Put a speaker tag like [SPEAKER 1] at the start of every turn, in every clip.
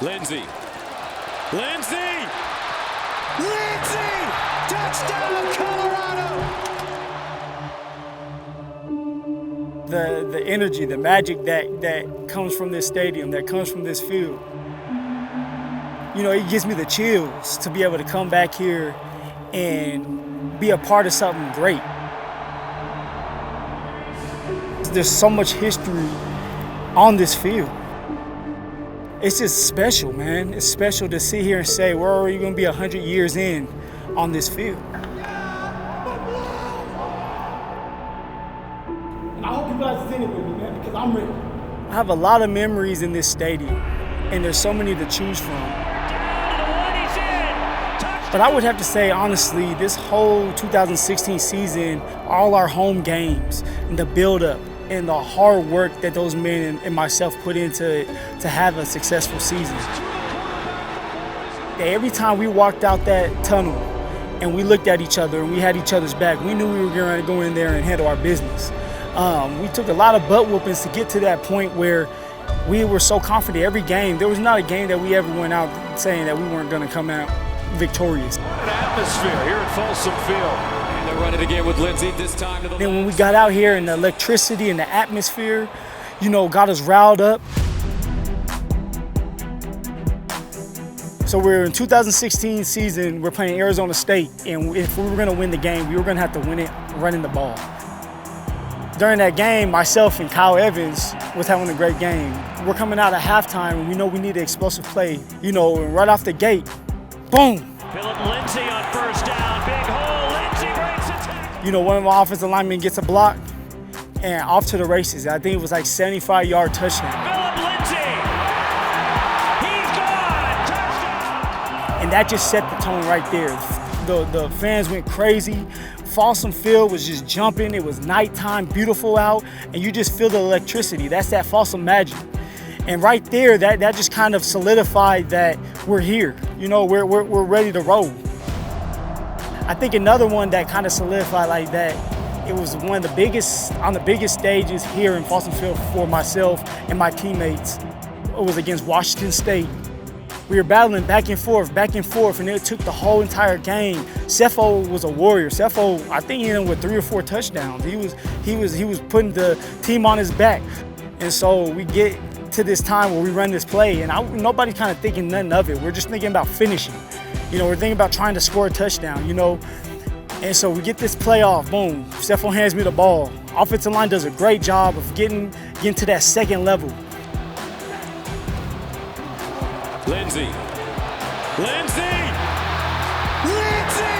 [SPEAKER 1] Lindsay. Lindsay! Lindsay! Touchdown, Colorado!
[SPEAKER 2] The energy, the magic that comes from this stadium, that comes from this field, you know, it gives me the chills to be able to come back here and be a part of something great. There's so much history on this field. It's just special, man. It's special to sit here and say, where are you going to be 100 years in on this field? And I hope you guys sing it with me, man, because I'm ready. I have a lot of memories in this stadium, and there's so many to choose from. But I would have to say, honestly, this whole 2016 season, all our home games and the build-up and the hard work that those men and myself put into it to have a successful season. Every time we walked out that tunnel and we looked at each other and we had each other's back, we knew we were going to go in there and handle our business. We took a lot of butt whoopings to get to that point where we were so confident every game. There was not a game that we ever went out saying that we weren't going to come out victorious.
[SPEAKER 1] What an atmosphere here at Folsom Field. And they're running again with Lindsay, this time to the
[SPEAKER 2] Then when we got out here and the electricity and the atmosphere, you know, got us riled up. So we're in 2016 season, we're playing Arizona State, and if we were gonna win the game, we were gonna have to win it running the ball. During that game, myself and Kyle Evans was having a great game. We're coming out at halftime and we know we need an explosive play. You know, and right off the gate, boom.
[SPEAKER 3] Phillip Lindsay on first down, big hole, Lindsay breaks a tackle.
[SPEAKER 2] You know, one of our offensive linemen gets a block and off to the races. I think it was like 75-yard touchdown.
[SPEAKER 3] Phillip Lindsay, he's gone, touchdown.
[SPEAKER 2] And that just set the tone right there. The fans went crazy. Folsom Field was just jumping. It was nighttime, beautiful out, and you just feel the electricity. That's that Folsom magic. And right there, that just kind of solidified that we're here. You know, we're ready to roll. I think another one that kind of solidified like that, it was one of the biggest, on the biggest stages here in Folsom Field for myself and my teammates. It was against Washington State. We were battling back and forth, and it took the whole entire game. Cepho was a warrior. Cepho, I think he ended with 3 or 4 touchdowns. He was putting the team on his back. And so we get to this time where we run this play, and nobody kind of thinking nothing of it. We're just thinking about finishing. You know, we're thinking about trying to score a touchdown, you know. And so we get this play off, boom. Cepho hands me the ball. Offensive line does a great job of getting to that second level.
[SPEAKER 1] Lindsay. Lindsay! Lindsay!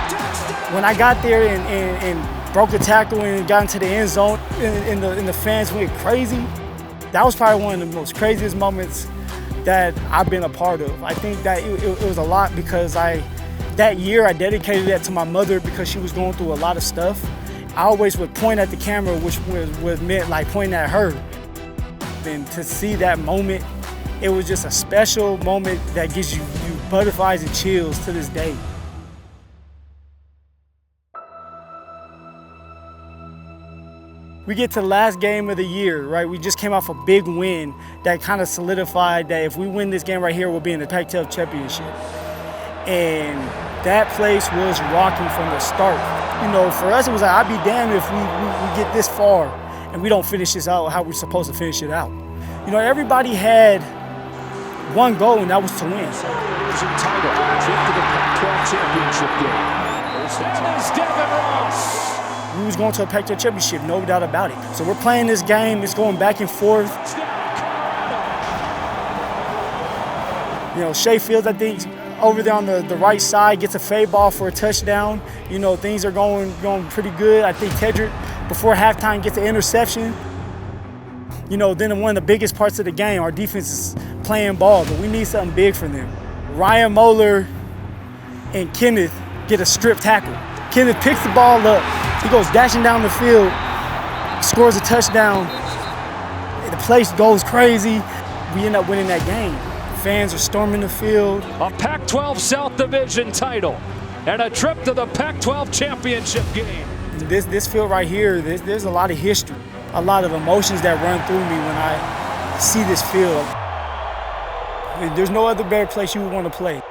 [SPEAKER 1] Touchdown!
[SPEAKER 2] When I got there and broke a tackle and got into the end zone and the fans went crazy, that was probably one of the most craziest moments that I've been a part of. I think that it was a lot because that year I dedicated that to my mother because she was going through a lot of stuff. I always would point at the camera, which was meant like pointing at her. And to see that moment, it was just a special moment that gives you butterflies and chills to this day. We get to the last game of the year, right? We just came off a big win that kind of solidified that if we win this game right here, we'll be in the Pac-12 championship. And that place was rocking from the start. You know, for us, it was like, I'd be damned if we get this far and we don't finish this out how we're supposed to finish it out. You know, everybody had one goal, and that was to win.
[SPEAKER 1] Title, trip to the Pac-12 championship game. That is Devin Ross.
[SPEAKER 2] We was going to a Pac-12 championship, no doubt about it. So we're playing this game, it's going back and forth. You know, Shea Fields, I think, over there on the right side, gets a fade ball for a touchdown. You know, things are going pretty good. I think Tedrick, before halftime, gets an interception. You know, then one of the biggest parts of the game, our defense is playing ball, but we need something big from them. Ryan Moeller and Kenneth get a strip tackle. Kenneth picks the ball up. He goes dashing down the field, scores a touchdown. The place goes crazy. We end up winning that game. Fans are storming the field.
[SPEAKER 1] A Pac-12 South Division title and a trip to the Pac-12 championship game.
[SPEAKER 2] This field right here, there's a lot of history, a lot of emotions that run through me when I see this field. There's no other better place you would want to play.